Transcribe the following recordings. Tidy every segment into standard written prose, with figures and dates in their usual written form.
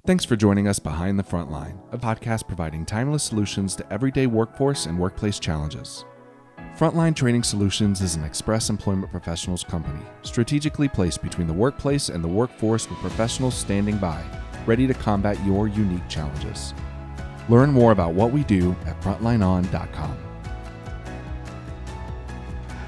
Thanks for joining us Behind the Frontline, a podcast providing timeless solutions to everyday workforce and workplace challenges. Frontline Training Solutions is an express employment professionals company, strategically placed between the workplace and the workforce with professionals standing by, ready to combat your unique challenges. Learn more about what we do at frontlineon.com.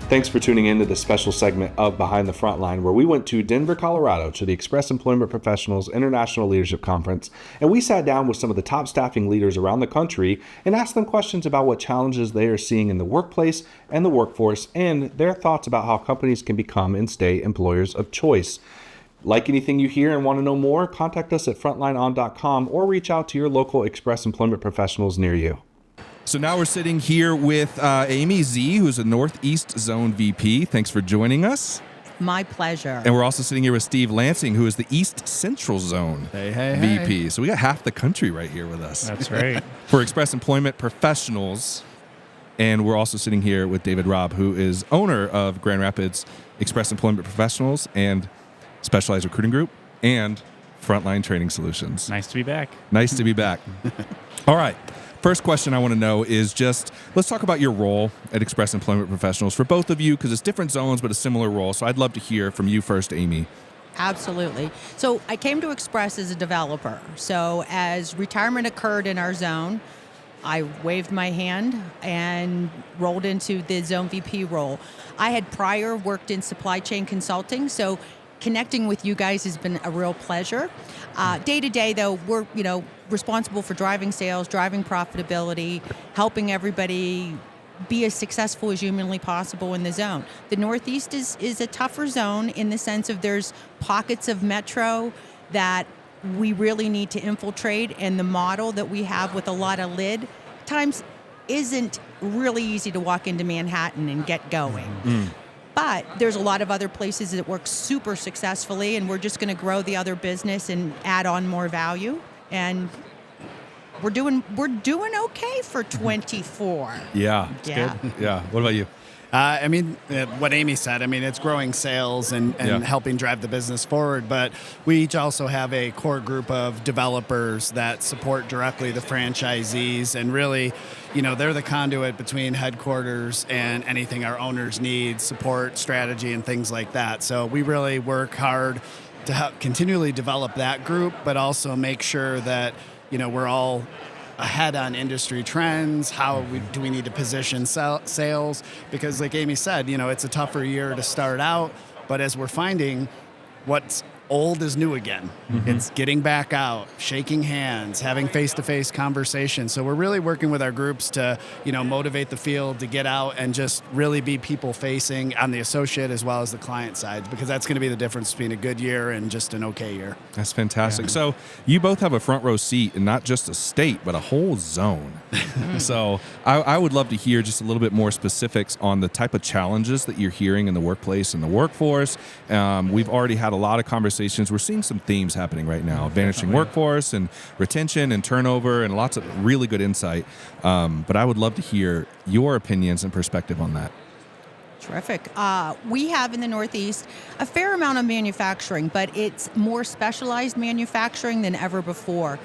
Thanks for tuning in to this special segment of Behind the Frontline, where we went to Denver, Colorado to the Express Employment Professionals International Leadership Conference, and we sat down with some of the top staffing leaders around the country and asked them questions about what challenges they are seeing in the workplace and the workforce, and their thoughts about how companies can become and stay employers of choice. Like anything you hear and want to know more, contact us at frontlineon.com or reach out to your local Express Employment Professionals near you. So now we're sitting here with Amy Zee, who's a Northeast Zone VP. Thanks for joining us. My pleasure. And we're also sitting here with Steve Lansing, who is the East Central Zone VP. So we got half the country right here with us. That's right. For Express Employment Professionals. And we're also sitting here with David Robb, who is owner of Grand Rapids Express Employment Professionals and Specialized Recruiting Group and Frontline Training Solutions. Nice to be back. Nice to be back. All right. First question I want to know is just, let's talk about your role at Express Employment Professionals for both of you, because it's different zones, but a similar role. So I'd love to hear from you first, Amy. Absolutely. So I came to Express as a developer. So as retirement occurred in our zone, I waved my hand and rolled into the Zone VP role. I had prior worked in supply chain consulting, so connecting with you guys has been a real pleasure. Day to day, though, we're responsible for driving sales, driving profitability, helping everybody be as successful as humanly possible in the zone. The Northeast is a tougher zone in the sense of there's pockets of metro that we really need to infiltrate, and the model that we have with a lot of lid times isn't really easy to walk into Manhattan and get going. But there's a lot of other places that work super successfully, and we're just going to grow the other business and add on more value. And we're doing okay for 24. Yeah. Yeah. Good. Yeah. What about you? What Amy said, it's growing sales and helping drive the business forward. But we each also have a core group of developers that support directly the franchisees. And really, they're the conduit between headquarters and anything our owners need, support, strategy, and things like that. So we really work hard to help continually develop that group, but also make sure that, we're all ahead on industry trends. Do we need to position sales? Because like Amy said, it's a tougher year to start out, but as we're finding, what's old is new again. It's getting back out, shaking hands, having face-to-face conversations. So we're really working with our groups to, motivate the field to get out and just really be people-facing on the associate as well as the client side, because that's going to be the difference between a good year and just an okay year. That's fantastic. Yeah. So you both have a front row seat in not just a state, but a whole zone. So I would love to hear just a little bit more specifics on the type of challenges that you're hearing in the workplace and the workforce. We've already had a lot of conversations. We're seeing some themes happening right now, vanishing workforce and retention and turnover and lots of really good insight. But I would love to hear your opinions and perspective on that. Terrific. We have in the Northeast a fair amount of manufacturing, but it's more specialized manufacturing than ever before.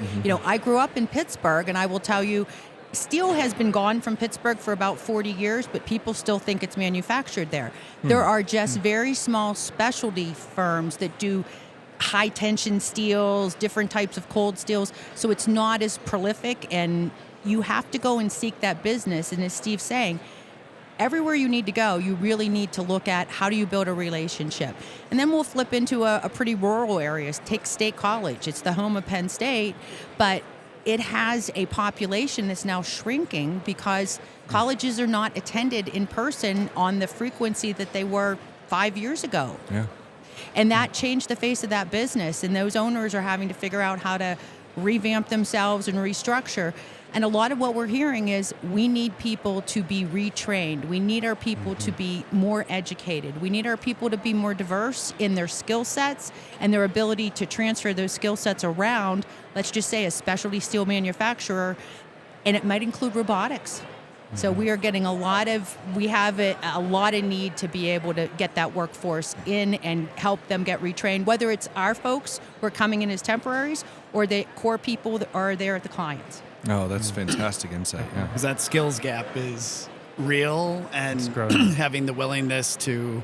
I grew up in Pittsburgh, and I will tell you, steel has been gone from Pittsburgh for about 40 years, but people still think it's manufactured there. There are just very small specialty firms that do high-tension steels, different types of cold steels, so it's not as prolific, and you have to go and seek that business. And as Steve's saying, everywhere you need to go, you really need to look at how do you build a relationship. And then we'll flip into a pretty rural area. Take State College. It's the home of Penn State, but it has a population that's now shrinking because colleges are not attended in person on the frequency that they were 5 years ago. Yeah. And that changed the face of that business, and those owners are having to figure out how to revamp themselves and restructure. And a lot of what we're hearing is we need people to be retrained. We need our people to be more educated. We need our people to be more diverse in their skill sets and their ability to transfer those skill sets around, let's just say a specialty steel manufacturer, and it might include robotics. So we are getting we have a lot of need to be able to get that workforce in and help them get retrained, whether it's our folks who are coming in as temporaries or the core people that are there at the clients. Oh, that's fantastic insight. Yeah. Because that skills gap is real, and having the willingness to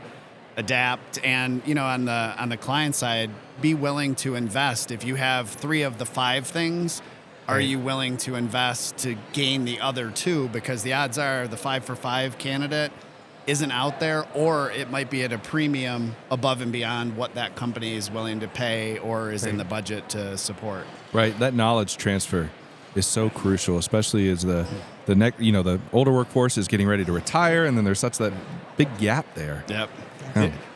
adapt, and on the client side, be willing to invest. If you have 3 of the 5 things, are you willing to invest to gain the other 2? Because the odds are the 5 for 5 candidate isn't out there, or it might be at a premium above and beyond what that company is willing to pay or is in the budget to support. Right. That knowledge transfer is so crucial, especially as the older workforce is getting ready to retire, and then there's such that big gap there. Yep.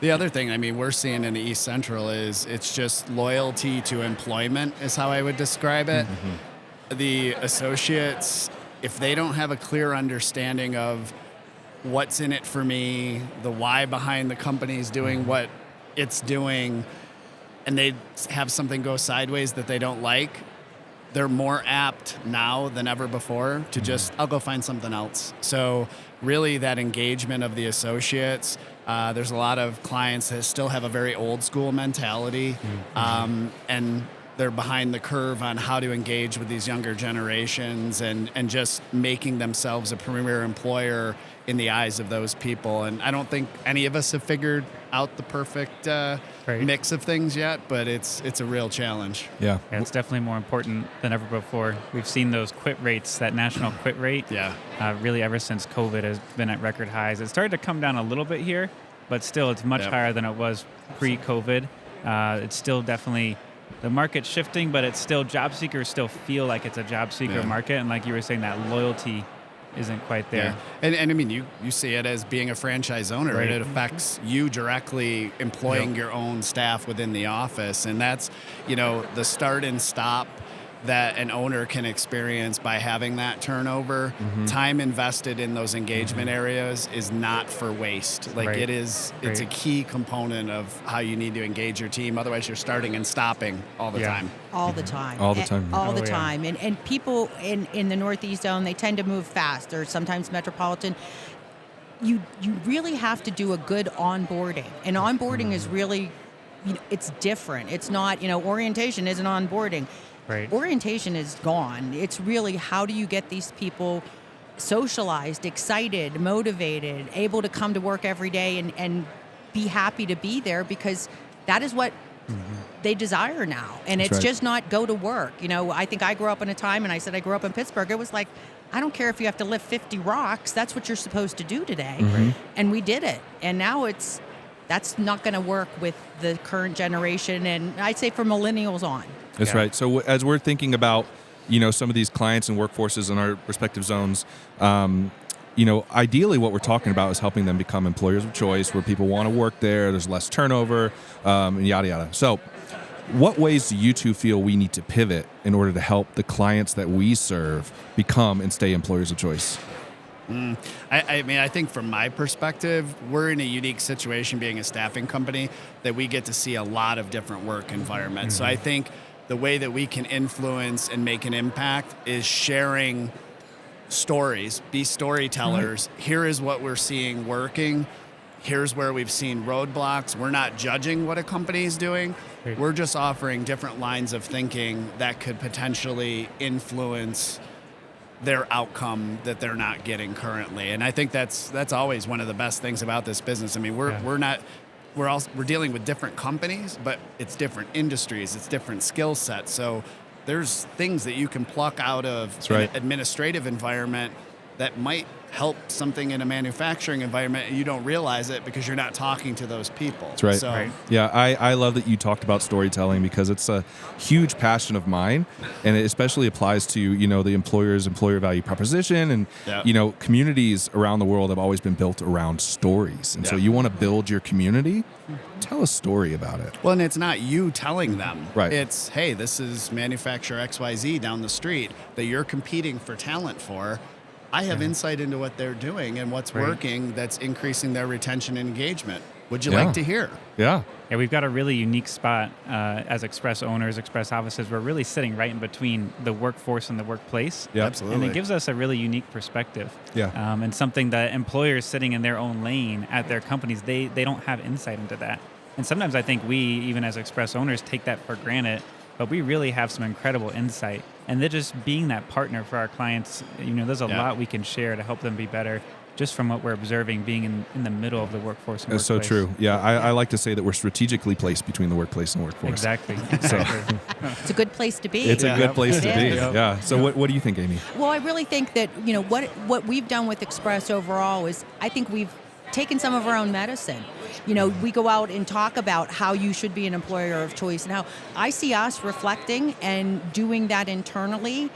The other thing, we're seeing in the East Central is it's just loyalty to employment is how I would describe it. Mm-hmm. The associates, if they don't have a clear understanding of what's in it for me, the why behind the company's doing what it's doing, and they have something go sideways that they don't like, they're more apt now than ever before to just, I'll go find something else. So really that engagement of the associates, there's a lot of clients that still have a very old school mentality, and they're behind the curve on how to engage with these younger generations and just making themselves a premier employer in the eyes of those people. And I don't think any of us have figured out the perfect mix of things yet, but it's a real challenge. Yeah, it's definitely more important than ever before. We've seen those quit rates, that national quit rate, really ever since COVID has been at record highs. It started to come down a little bit here, but still it's much higher than it was pre-COVID. It's still definitely, the market's shifting, but it's still, job seekers still feel like it's a job seeker market. And like you were saying, that loyalty isn't quite there. And I mean, you see it as being a franchise owner, right? It affects you directly, employing your own staff within the office. And that's, the start and stop that an owner can experience by having that turnover. Time invested in those engagement areas is not for waste. Like it's a key component of how you need to engage your team. Otherwise you're starting and stopping all the time. All the time. All the time. All the time. And people in the Northeast zone, they tend to move fast, or sometimes metropolitan. You really have to do a good onboarding. And onboarding is really, it's different. It's not, orientation isn't onboarding. Right. Orientation is gone. It's really, how do you get these people socialized, excited, motivated, able to come to work every day and be happy to be there, because that is what they desire now. And it's just not go to work. I think I grew up in a time, and I said I grew up in Pittsburgh, it was like, I don't care if you have to lift 50 rocks. That's what you're supposed to do today. And we did it. And now that's not going to work with the current generation, and I'd say for millennials on. That's right. So as we're thinking about, some of these clients and workforces in our respective zones, ideally what we're talking about is helping them become employers of choice, where people want to work there, there's less turnover, and yada, yada. So what ways do you two feel we need to pivot in order to help the clients that we serve become and stay employers of choice? I think from my perspective, we're in a unique situation being a staffing company that we get to see a lot of different work environments. So I think the way that we can influence and make an impact is sharing stories, be storytellers. Here is what we're seeing working. Here's where we've seen roadblocks. We're not judging what a company is doing. We're just offering different lines of thinking that could potentially influence their outcome that they're not getting currently. And I think that's always one of the best things about this business. I mean, we're dealing with different companies, but it's different industries, it's different skill sets. So there's things that you can pluck out of an administrative environment that might help something in a manufacturing environment, and you don't realize it because you're not talking to those people. That's right. So, yeah, I love that you talked about storytelling, because it's a huge passion of mine, and it especially applies to, the employer value proposition, and, communities around the world have always been built around stories. And so you want to build your community, tell a story about it. Well, and it's not you telling them. Right. It's, hey, this is manufacturer XYZ down the street that you're competing for talent for. I have insight into what they're doing and what's working that's increasing their retention and engagement. Would you like to hear? Yeah. Yeah, we've got a really unique spot as Express owners, Express offices. We're really sitting right in between the workforce and the workplace. Yeah, absolutely. And it gives us a really unique perspective. Yeah. And something that employers sitting in their own lane at their companies, they don't have insight into that. And sometimes I think we, even as Express owners, take that for granted but we really have some incredible insight. And they're just being that partner for our clients. There's a lot we can share to help them be better, just from what we're observing, being in the middle of the workforce and That's so workplace. true. Yeah, I like to say that we're strategically placed between the workplace and workforce. Exactly. It's a good place to be. It's a good place to be. is. Yeah. So what do you think, Amy? Well, I really think that, what we've done with Express overall is I think we've taken some of our own medicine. We go out and talk about how you should be an employer of choice, and how I see us reflecting and doing that internally,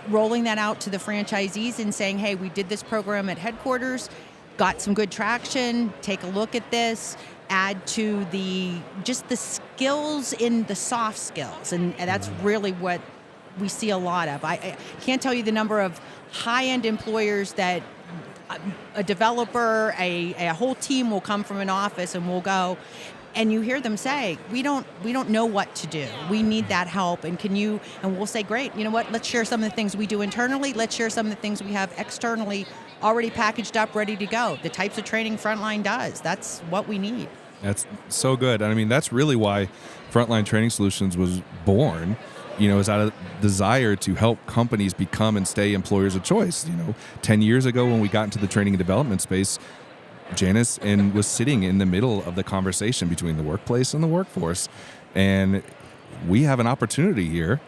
rolling that out to the franchisees and saying, hey, we did this program at headquarters, got some good traction, take a look at this, add to the skills in the soft skills. And that's really what we see a lot of. I can't tell you the number of high-end employers that a developer, a whole team will come from an office and we'll go, and you hear them say, we don't know what to do. We need that help. And and we'll say, great, you know what, let's share some of the things we do internally. Let's share some of the things we have externally already packaged up, ready to go. The types of training Frontline does. That's what we need. That's so good. I mean, that's really why Frontline Training Solutions was born. Is out of desire to help companies become and stay employers of choice. 10 years ago when we got into the training and development space, Janice was sitting in the middle of the conversation between the workplace and the workforce. And we have an opportunity here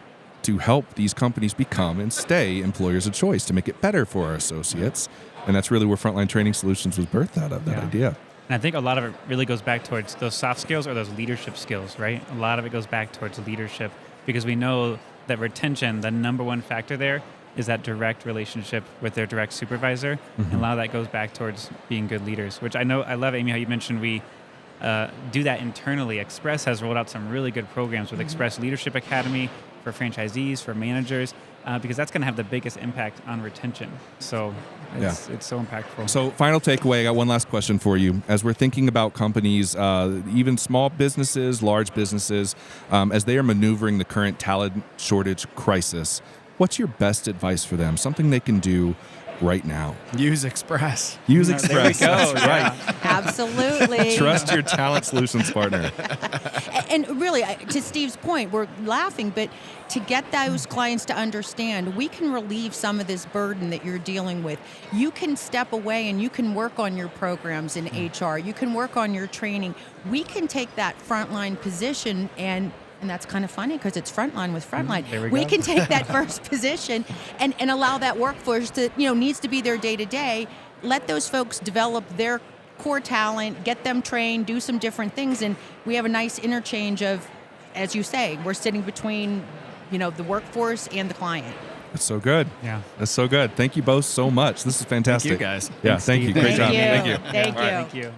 to help these companies become and stay employers of choice, to make it better for our associates. And that's really where Frontline Training Solutions was birthed out of, that idea. And I think a lot of it really goes back towards those soft skills or those leadership skills, right? A lot of it goes back towards leadership, because we know that retention, the number one factor there, is that direct relationship with their direct supervisor. And a lot of that goes back towards being good leaders, which I love, Amy, how you mentioned we do that internally. Express has rolled out some really good programs with Express Leadership Academy for franchisees, for managers, because that's going to have the biggest impact on retention. So it's so impactful. So final takeaway, I got one last question for you. As we're thinking about companies, even small businesses, large businesses, as they are maneuvering the current talent shortage crisis, what's your best advice for them? Something they can do right now. Use Express. Use Express. There we go. That's right. Absolutely. Trust your talent solutions partner. And really, to Steve's point, we're laughing, but to get those clients to understand, we can relieve some of this burden that you're dealing with. You can step away and you can work on your programs in HR. You can work on your training. We can take that frontline position, and that's kind of funny because it's Frontline with Frontline. We can take that first position and allow that workforce to, needs to be there day to day. Let those folks develop their core talent, get them trained, do some different things. And we have a nice interchange of, as you say, we're sitting between, the workforce and the client. That's so good. Yeah. That's so good. Thank you both so much. This is fantastic. Thank you, guys. Yeah, thank you. Great job. Thank you. Thank you. Thank you. Thank you.